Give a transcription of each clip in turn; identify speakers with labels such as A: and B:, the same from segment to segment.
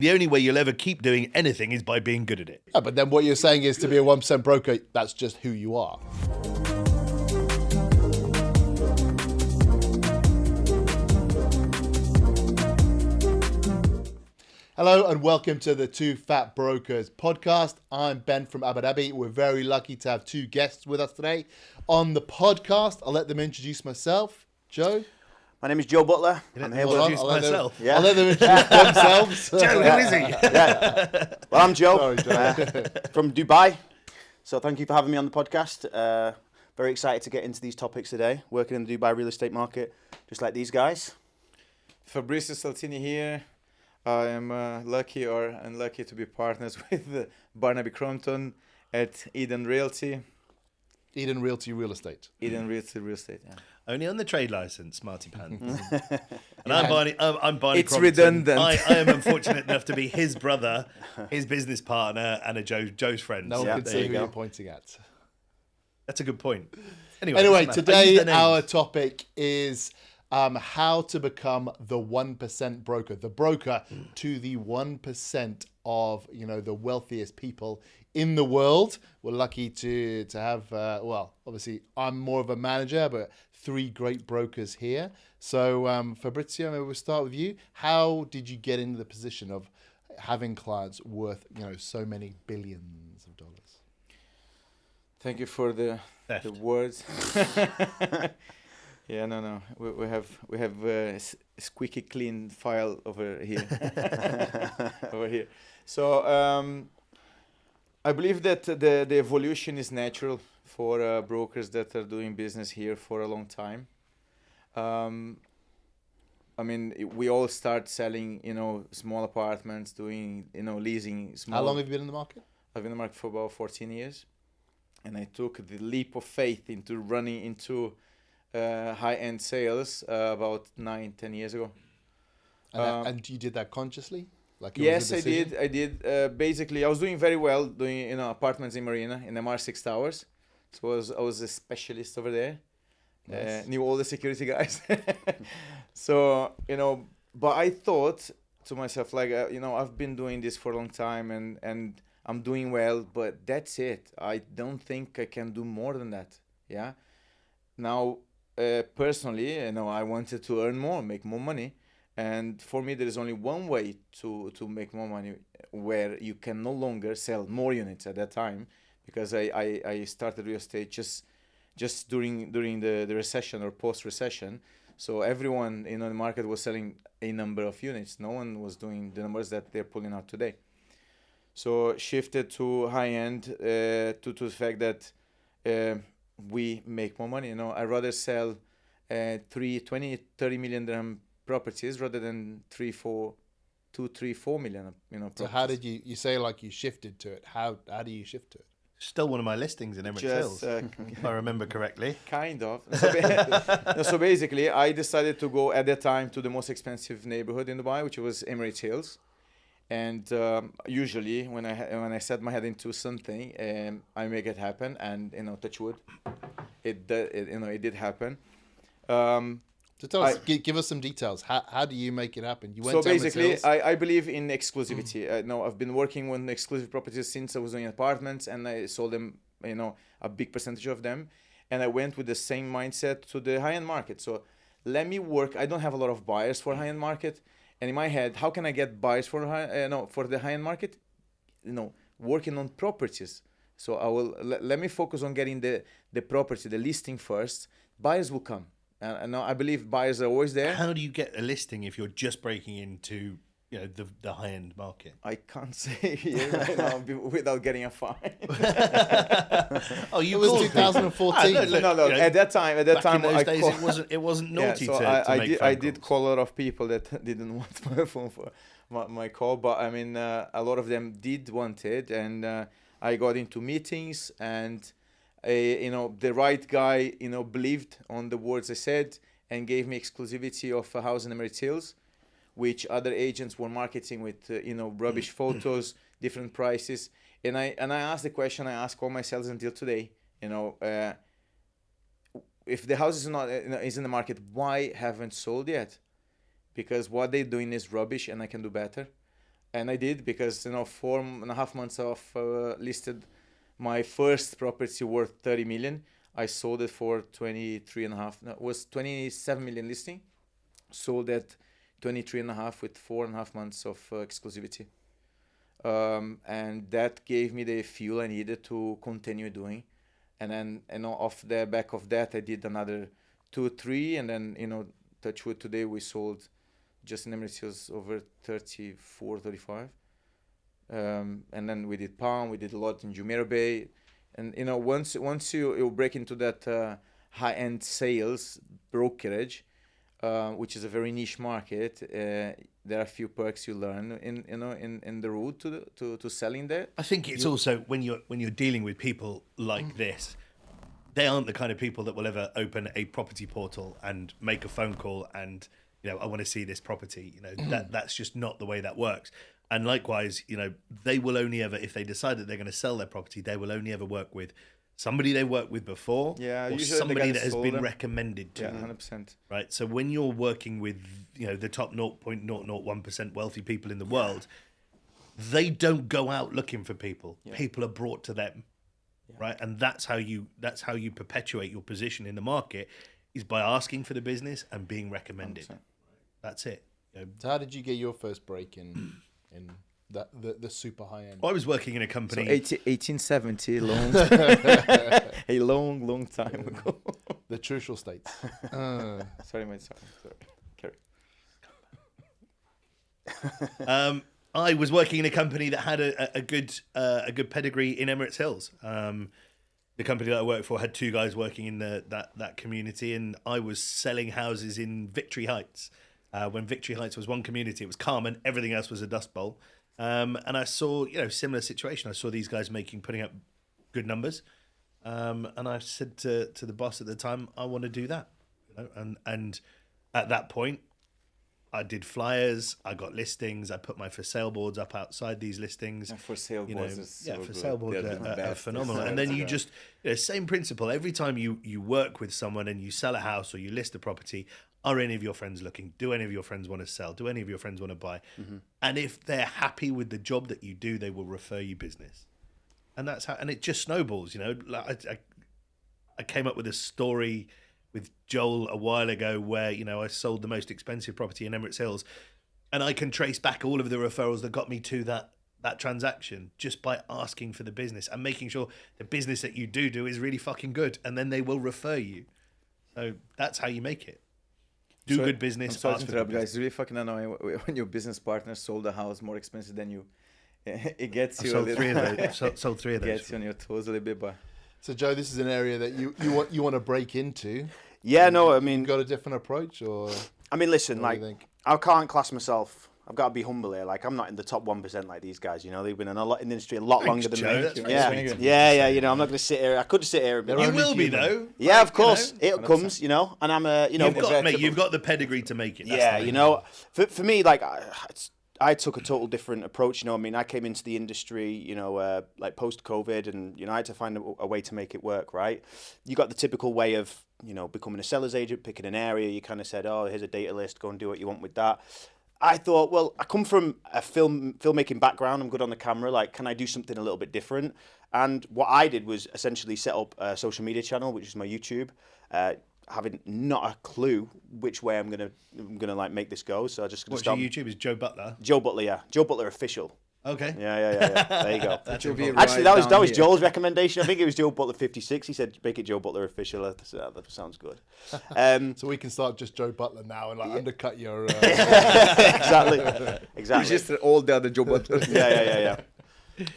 A: The only way you'll ever keep doing anything is by being good at it.
B: Yeah, but then what you're saying is to be a 1% broker, that's just who you are. Hello and welcome to the Two Fat Brokers podcast. I'm Ben from Abu Dhabi. We're very lucky to have two guests with us today on the podcast. I'll let them introduce myself. Joe?
C: My name is Joe Butler.
A: I'm here to introduce myself.
B: I'll let them introduce themselves.
A: Joe, who is he?
C: Yeah. Well, I'm Joe
B: Sorry, Joe.
C: from Dubai. So thank you for having me on the podcast. Very excited to get into these topics today. Working in the Dubai real estate market, just like these guys.
D: Fabrizio Saltini here. I am lucky or unlucky to be partners with Barney Crompton at Eden Realty.
B: Eden Realty Real Estate.
D: Eden Realty Real Estate, yeah.
A: Only on the trade license, Marty Pan. And I'm Barney
D: It's
A: Crompton.
D: redundant.
A: I am unfortunate enough to be his brother, his business partner, and Joe's friend.
B: No one
C: Yeah,
B: can
C: there
B: see
C: you
B: who
C: go.
B: you're pointing at.
A: That's a good point.
B: Anyway,
A: doesn't matter. I use
B: today
A: their names.
B: our topic is how to become the 1% broker, the broker to the 1% of the wealthiest people in the world. We're lucky to have obviously I'm more of a manager, but three great brokers here. So Fabrizio, maybe we'll start with you. How did you get into the position of having clients worth so many billions of dollars?
D: Thank you for the words. Yeah, no. We have a squeaky clean file over here. Over here. So I believe that the evolution is natural for brokers that are doing business here for a long time. I mean, we all start selling, small apartments, doing, leasing small.
B: How long have you been in the market?
D: I've been in the market for about 14 years. And I took the leap of faith into running into high-end sales about 9-10 years ago.
B: And you did that consciously?
D: Yes, I did. Basically, I was doing very well doing apartments in Marina in MR 6 Towers. So I was a specialist over there.
B: Nice.
D: Knew all the security guys. So but I thought to myself I've been doing this for a long time and I'm doing well, but that's it. I don't think I can do more than that. Yeah. Now, personally, I wanted to earn more, make more money. And for me, there is only one way to make more money where you can no longer sell more units at that time, because I started real estate just during the recession or post-recession. So everyone in the market was selling a number of units. No one was doing the numbers that they're pulling out today. So shifted to high-end to the fact that we make more money. I'd rather sell 20, 30 million dirham properties rather than 2, 3, 4 million, properties.
B: So how did you say you shifted to it? How do you shift to it?
A: Still one of my listings in Emirates Hills, if I remember correctly.
D: Kind of. So basically, I decided to go at that time to the most expensive neighborhood in Dubai, which was Emirates Hills. And usually, when I set my head into something, I make it happen. And touch wood, it did happen.
B: So tell us, give us some details. How do you make it happen? You went
D: So
B: to Emirates
D: basically,
B: Hills?
D: I believe in exclusivity. I've been working on exclusive properties since I was doing apartments, and I sold them, a big percentage of them. And I went with the same mindset to the high-end market. So let me work. I don't have a lot of buyers for high-end market. And in my head, how can I get buyers for the high-end market? Working on properties. So I will let me focus on getting the property, the listing first. Buyers will come. And I believe buyers are always there.
A: How do you get a listing if you're just breaking into the high-end market?
D: I can't say here right now without getting a fine.
A: Oh,
B: It was 2014.
D: No. At that time,
A: in those days, it wasn't naughty to make phone
D: I did
A: calls.
D: call a lot of people that didn't want my phone for my call, but I mean, a lot of them did want it, and I got into meetings, and the right guy, believed on the words I said and gave me exclusivity of a house in Emirates Hills, which other agents were marketing with, rubbish photos, different prices. And I asked the question I ask all my sales until today, if the house is in the market, why haven't sold yet? Because what they're doing is rubbish and I can do better. And I did, because 4.5 months of listed my first property worth 30 million. I sold it for 23 and a half. No, it was 27 million listing. Sold at 23 and a half with 4.5 months of exclusivity. And that gave me the fuel I needed to continue doing. And then, off the back of that, I did another 2, 3, and then, touch wood, today we sold just in Emirates Hills over 34, 35. And then we did Palm, we did a lot in Jumeirah Bay. And, once you break into that high-end sales brokerage, which is a very niche market, there are a few perks you learn in the route to selling there.
A: I think it's also when you're dealing with people like this, they aren't the kind of people that will ever open a property portal and make a phone call and I want to see this property. That's just not the way that works. And likewise, they will only ever, if they decide that they're going to sell their property, they will only ever work with somebody they worked with before, or somebody that has been recommended to them.
D: 100%.
A: Right. So when you're working with the top 0.001% wealthy people in the world, they don't go out looking for people. Yeah. People are brought to them. Yeah. Right. And that's how you perpetuate your position in the market, is by asking for the business and being recommended. 100%. That's it.
B: So how did you get your first break in the super high end?
A: I was working in a company.
D: So 1870, a long time ago.
B: The Trucial States.
D: Sorry, mate. Sorry.
A: Carry. I was working in a company that had a good pedigree in Emirates Hills. The company that I worked for had 2 guys working in that community, and I was selling houses in Victory Heights. When Victory Heights was one community, it was Carmen. Everything else was a dust bowl. And I saw, similar situation. I saw these guys putting up good numbers. And I said to the boss at the time, I want to do that. And at that point, I did flyers, I got listings, I put my for sale boards up outside these listings.
D: And for sale boards is so
A: for sale boards are phenomenal. And then you just, same principle. Every time you work with someone and you sell a house or you list a property, are any of your friends looking? Do any of your friends want to sell? Do any of your friends want to buy? Mm-hmm. And if they're happy with the job that you do, they will refer you business. And that's how, and it just snowballs, I came up with a story with Joel a while ago where, I sold the most expensive property in Emirates Hills, and I can trace back all of the referrals that got me to that transaction just by asking for the business and making sure the business that you do is really fucking good, and then they will refer you. So that's how you make it. Do good business.
D: I'm sorry to interrupt, guys. It's really fucking annoying when your business partner sold a house more expensive than you. It gets you.
A: Sold 3 of those. Sold 3 of those.
D: Gets you on your toes a little bit, but.
B: So Joe, this is an area that you want to break into.
C: Yeah, no, I mean,
B: you got a different approach, or?
C: I mean, listen, I can't class myself. I've got to be humble here. I'm not in the top 1% like these guys. They've been in the industry a lot longer than me. Yeah. I'm not going to sit here. I could sit here.
A: You will be though.
C: Yeah, of course, it comes. And I'm
A: you've got the pedigree to make it.
C: That's for me, I took a total different approach. I came into the industry, post COVID, and I had to find a way to make it work. Right, you got the typical way of becoming a seller's agent, picking an area. You kind of said, oh, here's a data list, go and do what you want with that. I thought, well, I come from a filmmaking background. I'm good on the camera. Can I do something a little bit different? And what I did was essentially set up a social media channel, which is my YouTube. Having not a clue which way I'm gonna make this go, so I just.
A: What's your YouTube? Is Joe Butler?
C: Joe Butler, yeah. Joe Butler Official.
A: Okay.
C: Yeah. There you go. Actually, that was Joel's recommendation. I think it was Joe Butler 56. He said, "Make it Joe Butler Official." That sounds good.
B: So we can start just Joe Butler now and undercut your.
C: Exactly.
D: It's just all the other Joe Butlers.
C: Yeah.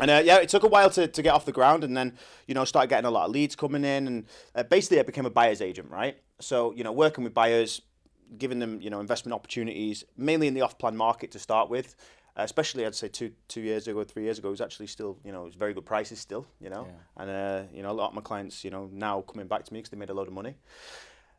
C: And it took a while to get off the ground, and then started getting a lot of leads coming in, and basically I became a buyer's agent, right? So working with buyers, giving them investment opportunities, mainly in the off-plan market to start with. Especially, I'd say 2 years ago, 3 years ago, it was actually still, it was very good prices still, and a lot of my clients, now coming back to me because they made a load of money.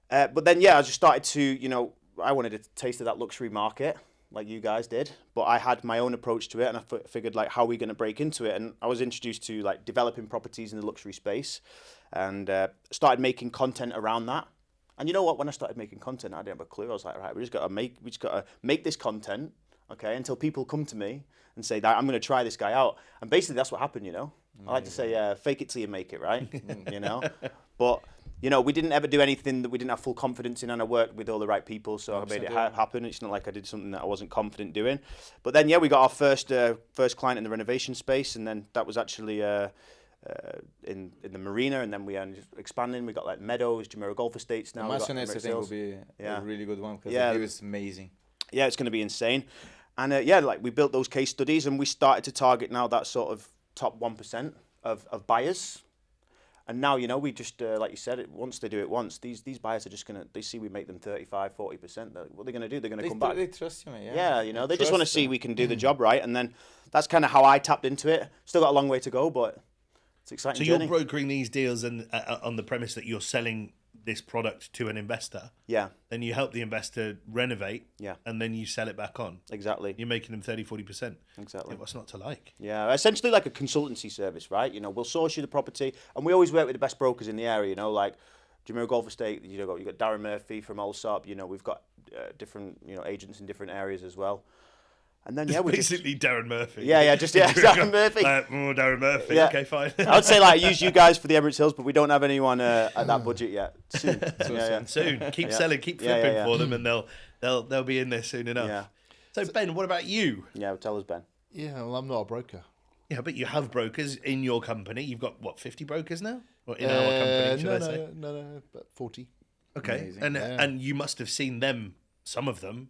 C: But then, I just started to, I wanted a taste of that luxury market, like you guys did, but I had my own approach to it, and I figured how are we going to break into it? And I was introduced to developing properties in the luxury space, and started making content around that. And you know what? When I started making content, I didn't have a clue. I was like, right, we just got to make this content okay, until people come to me and say that I'm going to try this guy out. And basically that's what happened, you know. I like to say, fake it till you make it, right? You know, but you know, we didn't ever do anything that we didn't have full confidence in, and I worked with all the right people, so I made it happen. It's not like I did something that I wasn't confident doing. But then, yeah, we got our first client in the renovation space, and then that was actually in the marina, and then we are expanding. We got like Meadows, Jumeirah Golf Estates now.
D: Masonets, I think, will be a really good one because the view is amazing.
C: Yeah, it's going to be insane. And yeah, like we built those case studies, and we started to target now that sort of top 1% of buyers. And now, you know, we just, like you said, once they do it once, these buyers are just going to, they see we make them 35, 40%. What are they going to do? They're going to come back.
D: They trust you, man.
C: Yeah, you know, they just want to see we can do the job right. And then that's kind of how I tapped into it. Still got a long way to go, but it's exciting.
A: So you're brokering these deals and on the premise that you're selling this product to an investor.
C: Yeah.
A: Then you help the investor renovate.
C: Yeah.
A: And then you sell it back on.
C: Exactly.
A: You're making them 30, 40%.
C: Exactly.
A: Yeah, what's not to like?
C: Yeah, essentially like a consultancy service, right? You know, we'll source you the property, and we always work with the best brokers in the area, you know, like Jumeirah Golf Estate, you got Darren Murphy from Allsop, you know, we've got different, you know, agents in different areas as well. And then, yeah, we
A: basically Darren Murphy.
C: Yeah, Darren Murphy.
A: Darren Murphy.
C: Yeah.
A: Okay, fine.
C: I'd say like use you guys for the Emirates Hills, but we don't have anyone at that budget yet. Soon.
A: Soon. Keep selling, keep flipping for them, and they'll be in there soon enough.
C: Yeah.
A: So Ben, what about you?
C: Yeah, tell us, Ben.
B: Yeah, well, I'm not a broker.
A: Yeah, but you have brokers in your company. You've got what, 50 brokers now? Or in our company, should I say?
B: No, about 40.
A: Okay, and you must have seen them, some of them,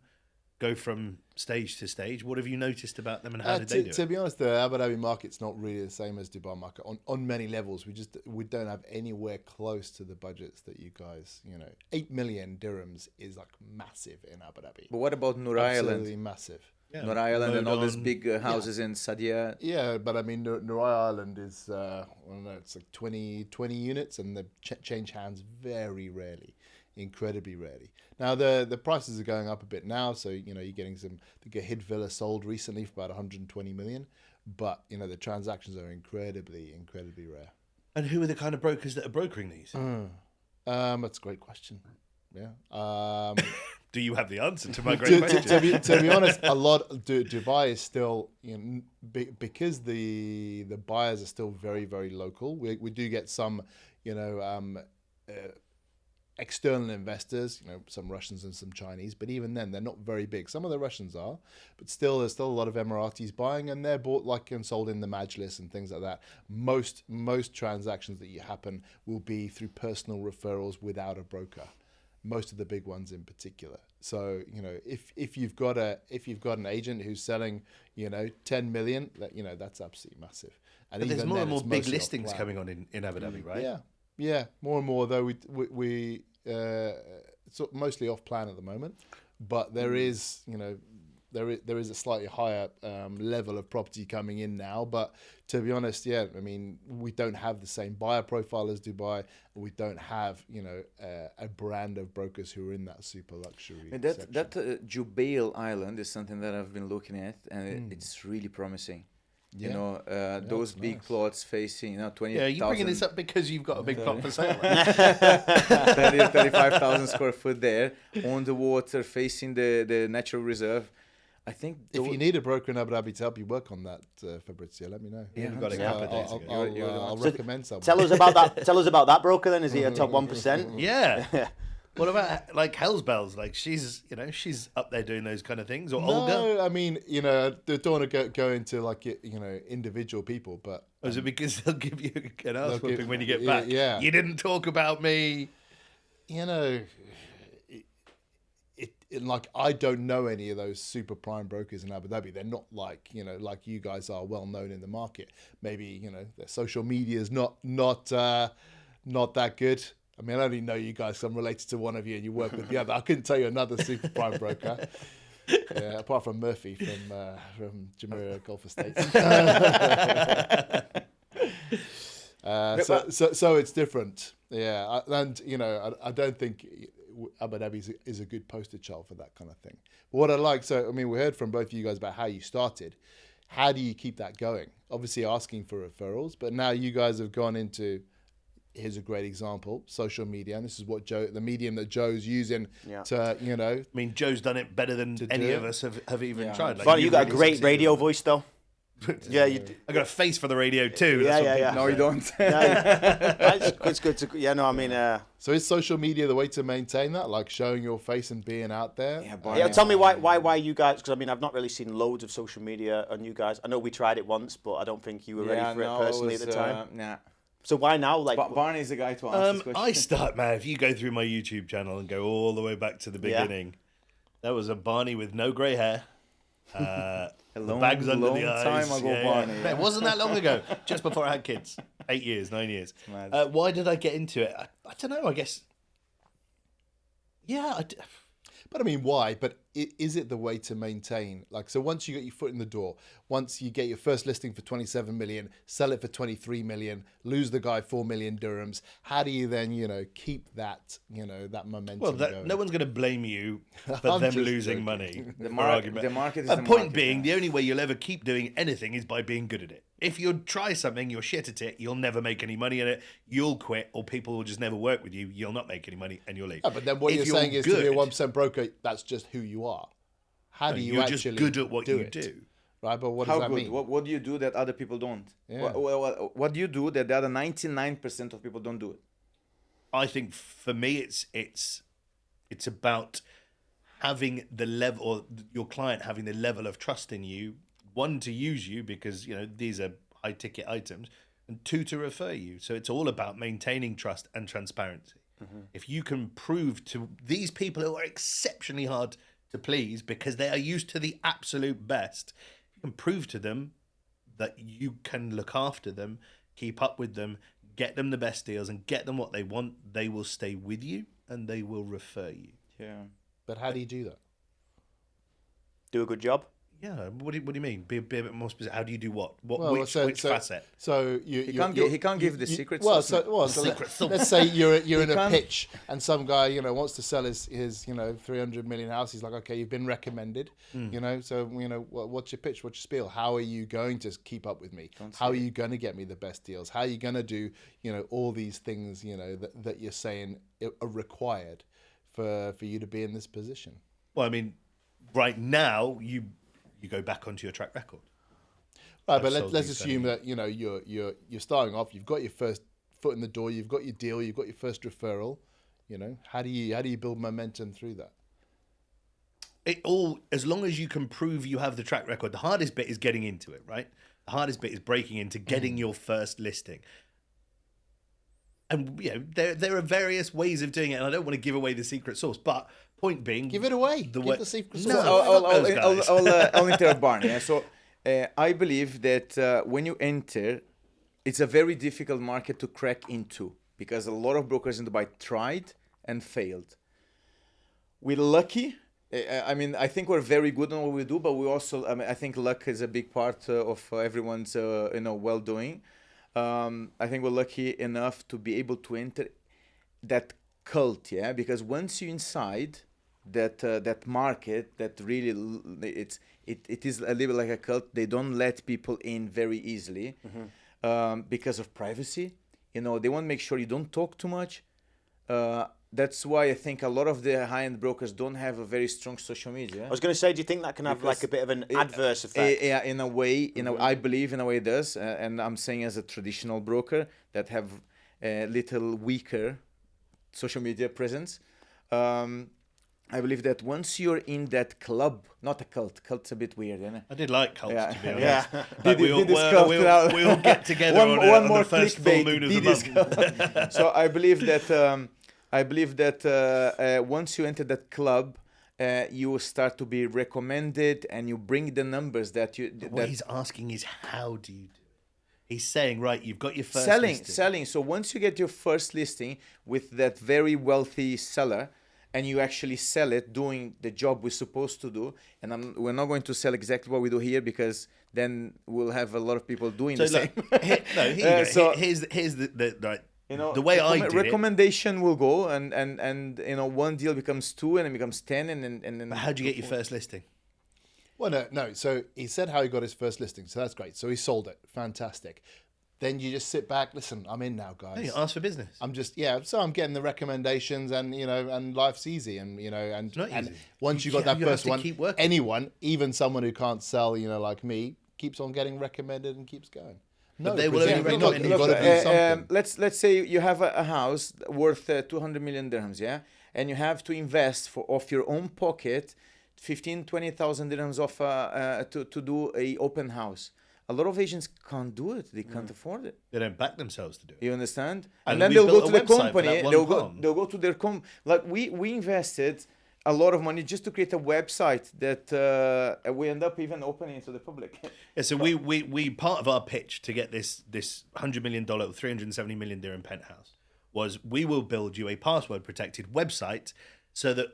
A: go from stage to stage. What have you noticed about them, and how did they do it?
B: To be honest, the Abu Dhabi market's not really the same as Dubai market on many levels. We don't have anywhere close to the budgets that you guys, you know, 8 million dirhams is like massive in Abu Dhabi.
D: But what about Nur Island?
B: Absolutely massive.
A: Yeah.
D: Nur Island and all these big houses in Sadia.
B: Yeah, but I mean, Nur Island is, I don't know, it's like 20 units, and they change hands very rarely, incredibly rarely. Now, the prices are going up a bit now, so, you know, you're getting the Gahid Villa sold recently for about 120 million, but, you know, the transactions are incredibly rare.
A: And who are the kind of brokers that are brokering these?
B: That's a great question. Yeah.
A: Do you have the answer to my great question?
B: To be honest, a lot Dubai is still, you know, because the buyers are still very, very local. We do get some, you know, external investors, you know, some Russians and some Chinese, but even then they're not very big. Some of the Russians are, but still there's still a lot of Emiratis buying, and they're bought like and sold in the Majlis and things like that. Most transactions that happen will be through personal referrals without a broker. Most of the big ones in particular. So, you know, if you've got an agent who's selling, you know, 10 million, that, you know, that's absolutely massive. And
A: but there's more and more big listings coming on in Abu Dhabi, right?
B: Yeah, more and more. Though we it's mostly off plan at the moment, but there is, you know, there is a slightly higher level of property coming in now. But to be honest, yeah, I mean, we don't have the same buyer profile as Dubai. We don't have, you know, a brand of brokers who are in that super luxury.
D: And that Jubail Island is something that I've been looking at, and it's really promising.
B: Yeah.
D: You know, those big plots facing, you know, 20,000.
A: Yeah, you're bringing this up because you've got a big plot for sale.
D: 35,000 square foot there on the water, facing the natural reserve. I think
B: if you need a broker in Abu Dhabi to help you work on that, Fabrizio, let me know.
A: Yeah, we've got a couple of days ago.
B: I'll recommend someone.
C: Tell us about that. Tell us about that broker then. Is he a top 1%?
A: Yeah. What about like Hell's Bells? Like she's up there doing those kind of things, or Olga?
B: No, I mean, you know, they don't want to go into like, you know, individual people, but
A: or is it because they'll give you an ass whooping when you get back?
B: Yeah,
A: you didn't talk about me.
B: You know, like I don't know any of those super prime brokers in Abu Dhabi. They're not like, you know, like you guys are well known in the market. Maybe, you know, their social media is not that good. I mean, I only know you guys, so I'm related to one of you and you work with the other. I couldn't tell you another super prime broker, apart from Murphy from Jumeirah Golf Estates. So it's different. Yeah, and, you know, I don't think Abu Dhabi is a good poster child for that kind of thing. But what I like, so, I mean, we heard from both of you guys about how you started. How do you keep that going? Obviously asking for referrals, but now you guys have gone into here's a great example: social media, and this is what the medium that Joe's using
C: Yeah.
B: to,
A: I mean, Joe's done it better than any
B: do
A: of
B: it.
A: us have even
D: Yeah.
A: tried. Like,
C: Barney, you
A: you've
C: got a
A: really
C: great
A: succeeded.
C: radio voice, though. Yeah, you.
A: I got a face for the radio too.
C: Yeah,
A: That's what
C: yeah,
A: people
C: yeah.
D: No,
A: say.
D: you don't.
C: It's good to. Yeah, no, I mean.
B: So is social media the way to maintain that, like showing your face and being out there?
D: Yeah, Barney.
C: Yeah, tell me why you guys? Because I mean, I've not really seen loads of social media on you guys. I know we tried it once, but I don't think you were ready for it personally at the time.
D: Nah.
C: So why now? Like,
D: Barney's the guy to answer this question.
A: I start, man. If you go through my YouTube channel and go all the way back to the beginning, that was a Barney with no grey hair. The bags under the eyes.
D: time ago, Barney.
A: It wasn't that long ago. Just before I had kids. 8 years, 9 years.
D: mad.
A: Why did I get into it? I don't know. I guess. Yeah.
B: But I mean, why? But is it the way to maintain? Like, so once you get your foot in the door, once you get your first listing for 27 million, sell it for 23 million, lose the guy 4 million dirhams, how do you then, keep that, that momentum
A: Well,
B: going?
A: no one's going to blame you for
B: I'm
A: them
B: just
A: losing
B: joking.
A: money.
D: The
A: for
D: market
A: argument.
D: is
A: A
D: the
A: point
D: market,
A: being,
D: yeah.
A: the only way you'll ever keep doing anything is by being good at it. If you try something, you're shit at it, you'll never make any money at it, you'll quit, or people will just never work with you, you'll not make any money, and you'll leave.
B: Yeah, but then what
A: If
B: you're saying is to be a
A: good,
B: 1% broker, that's just who you are. How do you
A: you're
B: actually
A: just good at what
B: do
A: you
B: it?
A: do.
B: Right, but what
D: How
B: does that
D: good?
B: mean?
D: What do you do that other people don't?
B: Yeah.
D: What do you do that the other 99% of people don't do it?
A: I think for me, it's about having the level, or your client having the level of trust in you. One, to use you because these are high ticket items, and two, to refer you. So it's all about maintaining trust and transparency. If you can prove to these people who are exceptionally hard to please because they are used to the absolute best, you can prove to them that you can look after them, keep up with them, get them the best deals, and get them what they want, they will stay with you and they will refer you.
D: Yeah.
B: But how do you do that?
C: do a good job.
A: Yeah, what do you mean? Be a bit more specific. How do you do what?
B: Well,
A: Which facet?
B: So
D: He can't give the secret
B: Well,
D: sauce.
A: Secret sauce.
B: let's say you're in a
D: can't-
B: pitch and some guy wants to sell his 300 million house. He's like, okay, you've been recommended. So what's your pitch? What's your spiel? How are you going to keep up with me? How are you going to get me the best deals? How are you going to do all these things that you're saying are required for you to be in this position?
A: Well, I mean, right now you go back onto your track record.
B: Right, but
A: sold
B: let's
A: these
B: assume that you're starting off. You've got your first foot in the door. You've got your deal. You've got your first referral. How do you build momentum through that?
A: It all, as long as you can prove you have the track record. The hardest bit is getting into it, right? The hardest bit is breaking into getting your first listing. And there are various ways of doing it, and I don't want to give away the secret sauce, but point being,
B: Give it away.
A: The
B: Give
A: way-
B: the secret
A: No,
B: sauce.
A: fuck those guys.
D: I'll interrupt Barney. Yeah? So I believe that when you enter, it's a very difficult market to crack into because a lot of brokers in Dubai tried and failed. We're lucky. I mean, I think we're very good on what we do, but we also, I think luck is a big part of everyone's, well-doing. I think we're lucky enough to be able to enter that cult, yeah. Because once you're inside that market, that really it is a little like a cult. They don't let people in very easily because of privacy. They want to make sure you don't talk too much. That's why I think a lot of the high-end brokers don't have a very strong social media.
C: I was going to say, do you think that can have like a bit of an adverse effect?
D: Yeah, in a way, I believe in a way it does, and I'm saying as a traditional broker that have a little weaker social media presence. I believe that once you're in that club, not a cult's a bit weird, isn't it?
A: I did like cults,
D: Yeah.
A: to be honest.
C: Yeah.
A: Like, we all get together on the first full moon of the month.
D: So I believe that once you enter that club, you start to be recommended, and you bring the numbers that you.
A: What he's asking is, how do you do it? He's saying, right, you've got your first listing.
D: selling. So once you get your first listing with that very wealthy seller, and you actually sell it, doing the job we're supposed to do, and we're not going to sell exactly what we do here because then we'll have a lot of people doing the same.
A: Here's the right.
D: The
A: way I did
D: recommendation will go, and one deal becomes 2, and it becomes 10, and then.
A: But how'd you get your first listing?
B: Well, no. So he said how he got his first listing. So that's great. So he sold it. Fantastic. then you just sit back. Listen, I'm in now, guys.
A: You ask for business.
B: I'm just so I'm getting the recommendations, and and life's easy, and and
A: not
B: and
A: easy.
B: once you got that
A: You have
B: first
A: to
B: one,
A: keep working.
B: anyone, even someone who can't sell, like me, keeps on getting recommended and keeps going. No,
A: they will only
B: presumably not.
A: recommend
B: You've
A: you
B: got to
A: for-
B: do something.
D: let's say you have a house worth 200 million dirhams, yeah, and you have to invest off your own pocket 20,000 dirhams to do a open house. A lot of agents can't do it. They can't afford it.
A: They don't back themselves to do it.
D: You understand?
A: And
D: And then
A: we
D: they'll go
A: built
D: to
A: a
D: the
A: website for
D: company.
A: that one
D: They'll
A: pound.
D: go to their like we invested a lot of money just to create a website that we end up even opening to the public.
A: Yeah, so we part of our pitch to get this $100 million, 370 million dirham penthouse was we will build you a password protected website so that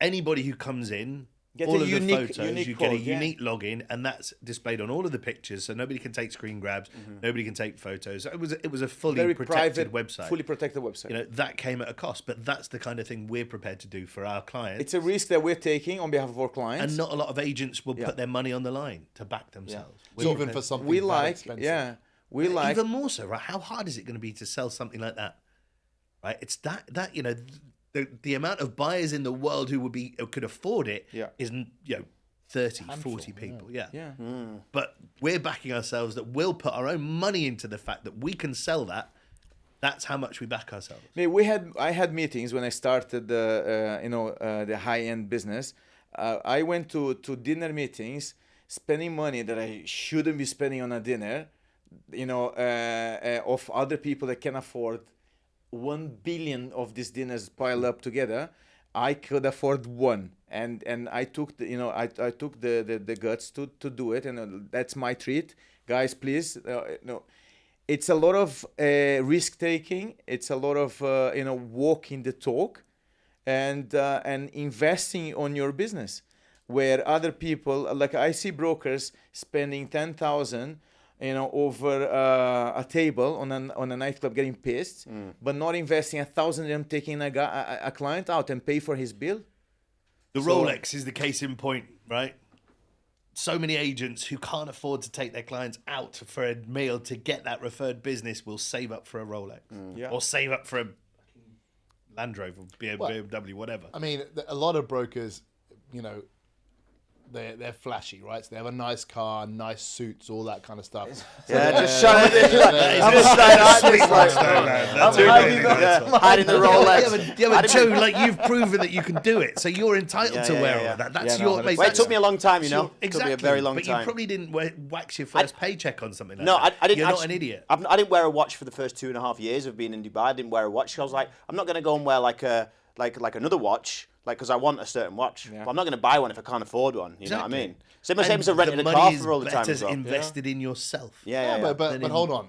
A: anybody who comes in,
D: Get
A: all
D: a
A: of
D: unique-
A: the photos,
D: unique
A: you get a
D: code, yeah.
A: unique login, and that's displayed on all of the pictures, so nobody can take screen grabs, nobody can take photos. It was a fully
D: Very
A: protected
D: private,
A: website.
D: fully protected website.
A: That came at a cost, but that's the kind of thing we're prepared to do for our clients.
D: It's a risk that we're taking on behalf of our clients.
A: And not a lot of agents will
D: Yeah.
A: put their money on the line to back themselves. We're
B: Even
A: prepared-
B: for something
D: we
B: that
D: like,
B: expensive.
D: yeah, we like.
A: even more so, right? How hard is it going to be to sell something like that? Right? It's that the amount of buyers in the world who could afford it
D: Yeah.
A: is 30, 40 people. Yeah.
D: Yeah.
A: But we're backing ourselves that we'll put our own money into the fact that we can sell that. That's how much we back ourselves.
D: I mean, I had meetings when I started the high end business. I went to dinner meetings, spending money that I shouldn't be spending on a dinner, of other people that can afford 1 billion of these dinners piled up together. I could afford one, and I took I took the guts to do it, and that's my treat, guys. Please, no. It's a lot of risk taking. It's a lot of walking the talk, and investing on your business, where other people, like I see brokers spending 10,000, over a table on a nightclub, getting pissed, but not investing 1,000 dirham, taking a client out and pay for his bill.
A: The Rolex is the case in point, right? So many agents who can't afford to take their clients out for a meal to get that referred business will save up for a Rolex
D: Yeah.
A: or save up for a Land Rover, BMW, whatever.
B: I mean, a lot of brokers, they're flashy, right? So they have a nice car, nice suits, all that kind of stuff.
C: Just showing it. Hiding the Rolex.
A: Yeah, but Joe, you've proven that you can do it, so you're entitled to wear all of that. That's
D: Yeah, no,
A: your.
D: but
A: mate,
C: Well, it
A: that's-
C: took me a long time, It
A: Exactly,
C: took me a very long
A: but
C: time.
A: you probably didn't wax your first paycheck on something like
C: No,
A: that.
C: I didn't.
A: You're not an
C: actually-
A: idiot.
C: I didn't wear a watch for the first 2.5 years of being in Dubai. I didn't wear a watch. I was like, I'm not going to go and wear like another watch, because I want a certain watch.
D: Yeah.
C: But I'm not going to buy one if I can't afford one. You know what I
A: Exactly.
C: mean? Same as I
A: And
C: rented
A: the
C: a
A: money
C: car
A: is
C: for all the time
A: better
C: as well.
A: invested in yourself.
C: Yeah.
B: But hold on,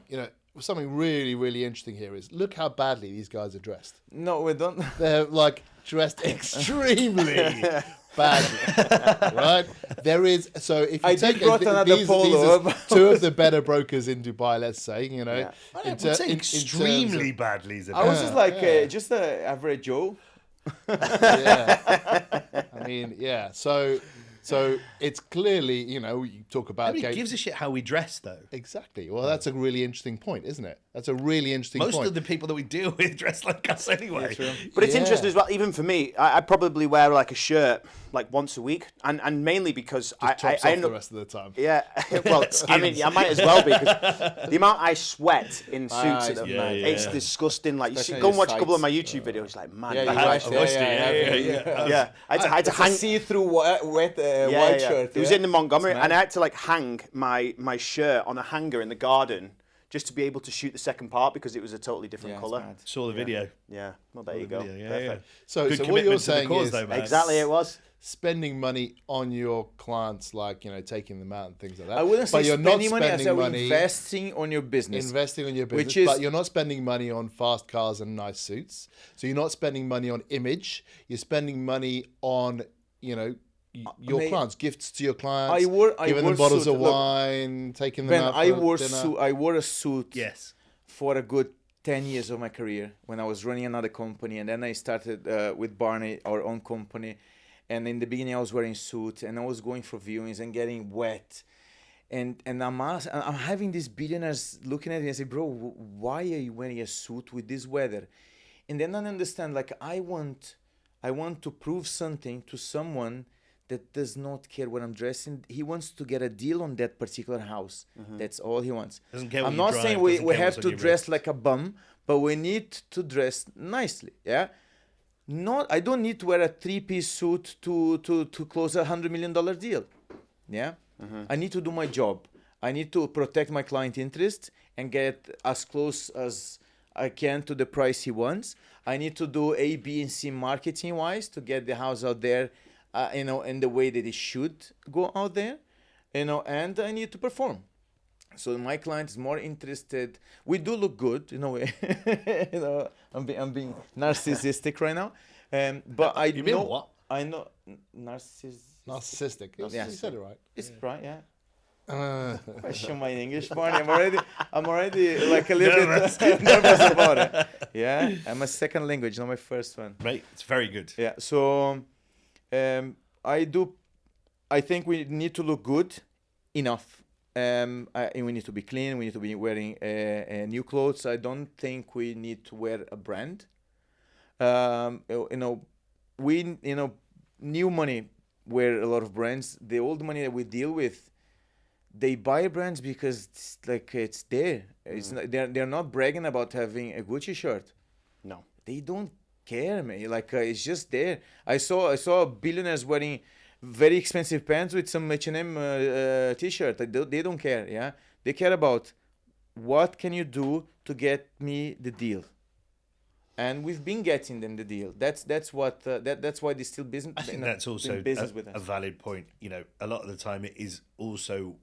B: something really, really interesting here is look how badly these guys are dressed.
D: No, we don't.
B: They're dressed extremely badly, right? There is so if you
D: I did
B: take
D: brought another
B: these
D: polo.
B: are two of the better brokers in Dubai, let's say,
C: Yeah.
A: I would say extremely badly. Is a
D: I was just like
B: Yeah.
D: just an average Joe.
B: yeah. I mean, yeah. So it's clearly, you talk about
A: Nobody gives a shit how we dress, though.
B: exactly. Well, that's a really interesting point, isn't it? That's a really interesting
A: Most
B: point.
A: of the people that we deal with dress like us anyway.
C: But it's
B: Yeah.
C: interesting as well. Even for me, I probably wear like a shirt like once a week, and mainly because I
B: Tops
C: I
B: off
C: end
B: the
C: up.
B: rest of the time.
C: Yeah, well, I mean, I might as well be, because the amount I sweat in suits at the
A: yeah,
C: moment,
A: yeah.
C: it's disgusting. Like, you
D: Especially
C: go and watch a
D: your
C: couple of my
D: sides.
C: YouTube videos, like, man,
D: Yeah,
C: the
D: you
C: hell-
D: watched it.
C: yeah. I had to
D: It's a
C: hang.
D: see-through wet white
C: Yeah.
D: shirt.
C: It was
D: yeah?
C: in the Montgomery,
D: It's
C: and I
D: mad.
C: had to hang my shirt on a hanger in the garden just to be able to shoot the second part, because it was a totally different
D: Yeah, it's
C: color.
D: mad.
A: Saw the video.
C: Yeah, well, there you go.
A: Video, yeah,
C: Perfect.
B: So,
A: Good
B: so what
A: commitment
B: you're
A: to the
B: saying
A: cause,
B: is
A: though, man.
C: Exactly, it was.
B: spending money on your clients, taking them out and things like that.
D: I wouldn't say
B: but you're not
D: spending money. I
B: spending
D: said
B: money
D: investing on your business.
B: investing on your business,
D: Which is-
B: but you're not spending money on fast cars and nice suits. So you're not spending money on image. You're spending money on, your
D: mate,
B: clients, gifts to your clients,
D: I wore
B: giving them bottles
D: suit.
B: of
D: Look,
B: wine, taking them
D: Ben,
B: out
D: I
B: for
D: wore
B: dinner.
D: I wore a suit
A: Yes.
D: for a good 10 years of my career when I was running another company, and then I started with Barney, our own company. And in the beginning, I was wearing suits, and I was going for viewings and getting wet. and I'm having these billionaires looking at me and say, bro, why are you wearing a suit with this weather? And then I understand, like, I want to prove something to someone that does not care what I'm dressing. He wants to get a deal on that particular house. That's all he wants.
A: Doesn't care what
D: I'm
A: you
D: not
A: drive,
D: saying we
A: doesn't care
D: have
A: what's on
D: to
A: your
D: dress
A: wrist.
D: like a bum, but we need to dress nicely. Yeah. I don't need to wear a 3-piece suit to close $100 million deal. Yeah. I need to do my job. I need to protect my client interest and get as close as I can to the price he wants. I need to do A, B, and C marketing wise to get the house out there, in the way that it should go out there, and I need to perform. So my client is more interested. We do look good, I'm being narcissistic right now, but I
A: You mean
D: know
A: what?
D: I know
B: Narcissistic.
D: Yeah.
B: You said it right.
D: It's right, yeah.
B: Uh,
D: Question my English, Barney. I'm already like a little bit nervous about it. Yeah, I'm a second language, not my first one.
A: Mate, it's very good.
D: Yeah, so I think we need to look good enough. And we need to be clean. We need to be wearing new clothes. I don't think we need to wear a brand. New money wear a lot of brands. The old money that we deal with, they buy brands because it's there. It's not, they're not bragging about having a Gucci shirt.
C: No.
D: They don't care, man. It's just there. I saw billionaires wearing very expensive pants with some H&M t-shirt. They don't care. Yeah, they care about what can you do to get me the deal. And we've been getting them the deal. That's why they still business.
A: I think that's also
D: business with
A: a
D: us.
A: valid point. A lot of the time it is also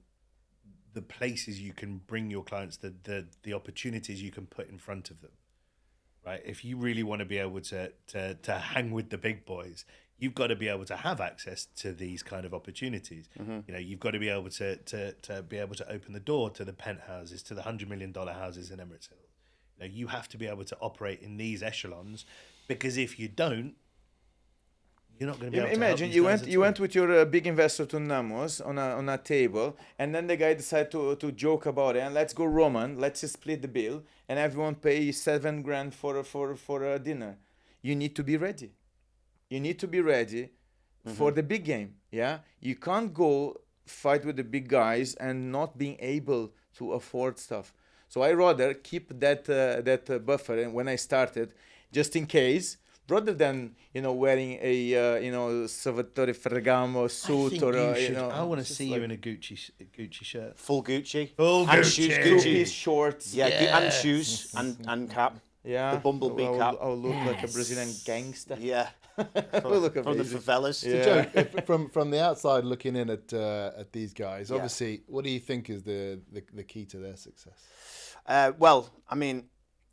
A: the places you can bring your clients, the opportunities you can put in front of them. Right? If you really want to be able to hang with the big boys, you've got to be able to have access to these kind of opportunities. You've got to be able to open the door to the penthouses, to the $100 million houses in Emirates Hill. You have to be able to operate in these echelons, because if you don't, you're not going to be able to
D: Imagine you went with your big investor to Namos on a table, and then the guy decided to joke about it, and let's go Roman, let's just split the bill, and everyone pay $7,000 for a dinner. You need to be ready. You need to be ready for the big game. Yeah, you can't go fight with the big guys and not being able to afford stuff. So I rather keep that buffer, and when I started, just in case, rather than wearing a Salvatore Ferragamo suit
A: I want to see you in a Gucci shirt.
C: Full Gucci.
A: Full
C: and
A: Gucci.
C: shoes,
D: two-piece shorts.
C: Yeah,
A: Yes.
C: and shoes and cap.
D: Yeah,
C: The bumblebee cap.
D: I'll look like a Brazilian gangster.
C: Yeah.
D: We'll look
C: From the
D: amazing.
C: favelas.
D: Yeah.
B: Joe, from the outside looking in at these guys,
C: Yeah.
B: obviously, what do you think is the key to their success?
C: Well, I mean,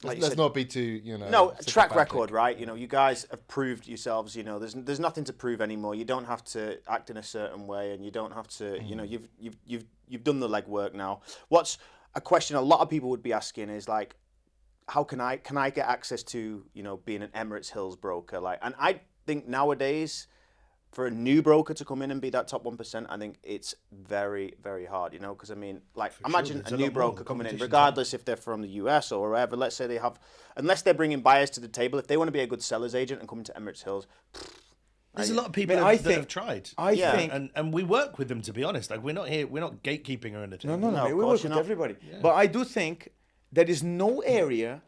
C: like you
B: Let's
C: said,
B: not be too,
C: no, track
B: sycophantic.
C: record, right? You guys have proved yourselves. There's nothing to prove anymore. You don't have to act in a certain way, and you don't have to. You've done the legwork now. What's a question a lot of people would be asking is like, how can I get access to being an Emirates Hills broker? And I think nowadays, for a new broker to come in and be that top 1%, I think it's very, very hard, because I mean, imagine
A: There's
C: a
A: a
C: new
A: lot more.
C: broker
A: The
C: coming in,
A: competition's
C: regardless if they're from the US or wherever. Let's say unless they're bringing buyers to the table, if they want to be a good seller's agent and come into Emirates Hills,
A: There's a lot of people
D: I
A: that
D: think-
A: have tried.
D: I
C: Yeah.
D: think
A: and we work with them, to be honest. We're not gatekeeping or anything.
D: No,
C: of
D: we
C: course
D: work with
C: you're not.
D: everybody. But I do think there is no area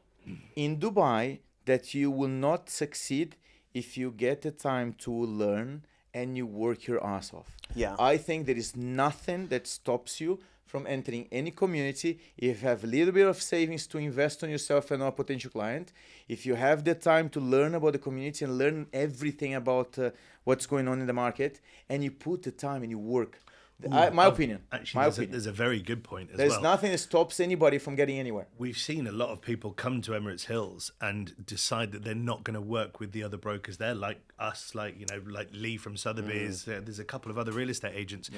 D: in Dubai that you will not succeed if you get the time to learn and you work your ass off.
C: Yeah.
D: I think there is nothing that stops you from entering any community. If you have a little bit of savings to invest on yourself and on a potential client, if you have the time to learn about the community and learn everything about what's going on in the market, and you put the time and you work. My opinion.
A: Actually, there's a very good point as
D: There's
A: well.
D: nothing that stops anybody from getting anywhere.
A: We've seen a lot of people come to Emirates Hills and decide that they're not going to work with the other brokers there, like us, like Lee from Sotheby's. There's a couple of other real estate agents,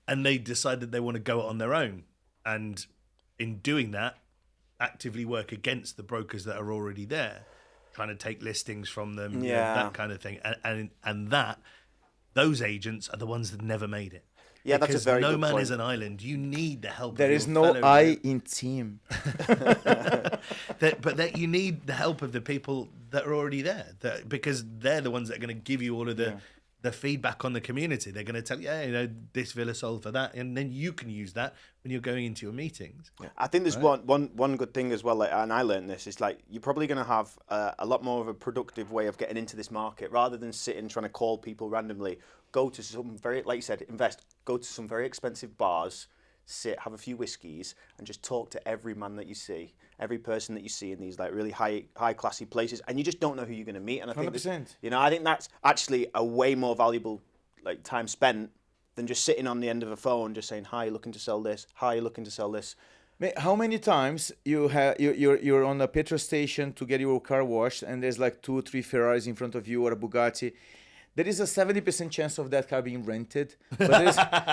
A: and they decide that they want to go it on their own, and in doing that, actively work against the brokers that are already there, trying to take listings from them,
C: Yeah.
A: that kind of thing, and those agents are the ones that never made it.
C: Yeah, that's a
A: Because
C: very
A: no
C: good
A: man
C: point.
A: is an island. You need the help.
D: There
A: of
D: is
A: your
D: no
A: fellow
D: I in team.
A: but that you need the help of the people that are already there, because they're the ones that are going to give you all of the feedback on the community. They're going to tell you, yeah, you know, this villa sold for that, and then you can use that when you're going into your meetings.
C: I think there's one good thing as well, like, and I learned this, is like you're probably going to have a lot more of a productive way of getting into this market rather than sitting trying to call people randomly. Go to some very, like you said, go to some very expensive bars, sit, have a few whiskeys, and just talk to every man that you see, every person that you see in these like really high classy places, and you just don't know who you're going to meet. And I think
D: 100%.
C: you know, I think that's actually a way more valuable like time spent than just sitting on the end of a phone just saying, hi, looking to sell this, hi, looking to sell this.
D: How many times you're on a petrol station to get your car washed, and there's like 2 or 3 Ferraris in front of you or a Bugatti? There is a 70% chance of that car being rented, but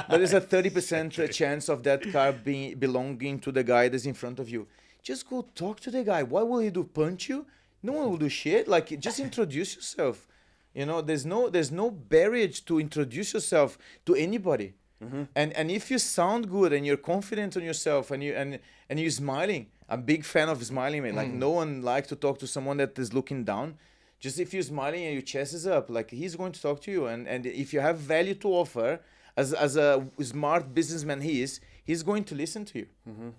D: there's a 30% chance of that car belonging to the guy that's in front of you. Just go talk to the guy. What will he do? Punch you? No one will do shit. Like, just introduce yourself. You know, there's no barrier to introduce yourself to anybody. Mm-hmm. And if you sound good and you're confident on yourself and you're smiling, I'm a big fan of smiling, man. Like, no one likes to talk to someone that is looking down. Just if you're smiling and your chest is up, like, he's going to talk to you. And if you have value to offer, as a smart businessman he's going to listen to you.
B: Mm-hmm.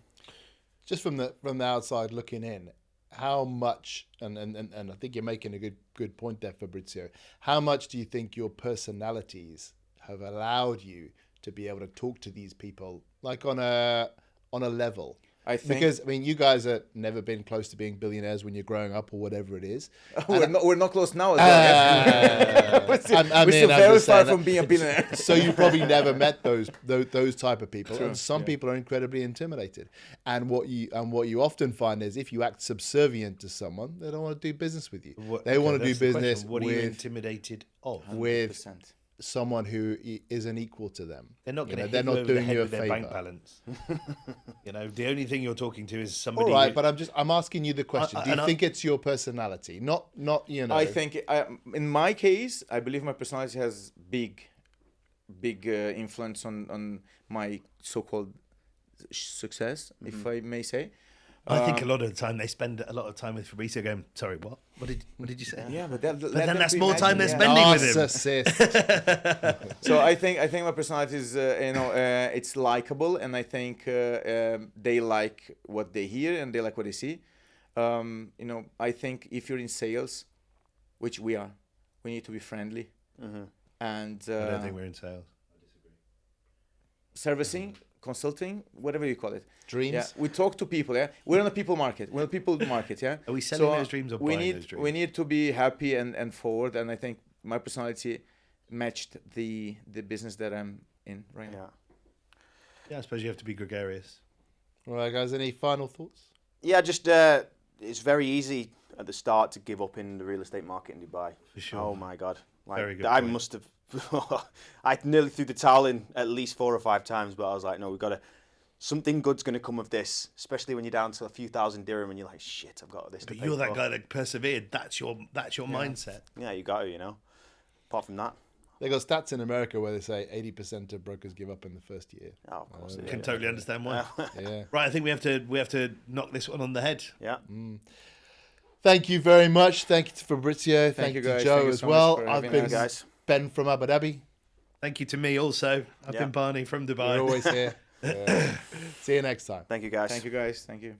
B: Just from the outside looking in, how much, and I think you're making a good point there, Fabrizio, how much do you think your personalities have allowed you to be able to talk to these people like on a level?
D: I think,
B: because I mean, you guys have never been close to being billionaires when you're growing up or whatever it is.
D: We're not close now as well. We're still very far from being a billionaire.
B: So you probably never met those type of people.
D: True.
B: And some people are incredibly intimidated. And what you often find is if you act subservient to someone, they don't want to do business with you. They want to do business
A: What are you intimidated of?
B: With
D: 100%.
B: someone who isn't equal to them.
A: They're not going to
B: they're not doing you a
A: their
B: favor.
A: bank balance. You know, the only thing you're talking to is somebody.
B: All right, but I'm asking you the question. Do you think it's your personality? Not you know.
D: I think in my case, I believe my personality has big influence on my so-called success, if I may say.
A: I think a lot of the time they spend a lot of time with Fabrizio going, sorry, what? What did you say?
D: Yeah, but
A: then that's more time they're spending with him.
B: Narcissist.
D: So I think my personality is it's likable, and I think they like what they hear and they like what they see. I think if you're in sales, which we are, we need to be friendly.
C: Mm-hmm.
D: And
A: I don't think we're in sales.
D: servicing, consulting, whatever you call it.
B: Dreams.
D: Yeah, we talk to people. Yeah, we're on a people market. We're a people market. Yeah.
A: Are we selling those dreams or
D: we
A: buying
D: need
A: those dreams?
D: we need to be happy and forward. And I think my personality matched the business that I'm in right now.
A: Yeah, I suppose you have to be gregarious.
B: All right, guys. Any final thoughts?
C: Yeah, just it's very easy at the start to give up in the real estate market in Dubai.
A: For sure.
C: Oh my God. Like,
A: Very good
C: I
A: point.
C: must have, I nearly threw the towel in at least 4 or 5 times, but I was like, no, something good's going to come of this, especially when you're down to a few thousand dirham and you're like, shit, I've got this to
A: But
C: pay
A: you're that
C: for.
A: guy that persevered. That's your mindset.
C: Yeah, you got to, Apart from that.
B: They got stats in America where they say 80% of brokers give up in the first year.
C: Oh, of course.
A: I can totally understand why.
B: Yeah.
A: Right, I think we have to knock this one on the head.
C: Yeah.
B: Thank you very much. Thank you to Fabrizio. Thank
D: you
B: you
D: guys.
B: to Joe
D: Thank you
B: as
D: so much
B: well.
D: for
B: I've
D: having
B: been
D: us.
C: Guys.
B: Ben from Abu Dhabi.
A: Thank you to me also. I've been Barney from Dubai.
B: We're always here. See you next time.
C: Thank you, guys.
D: Thank you guys. Thank you.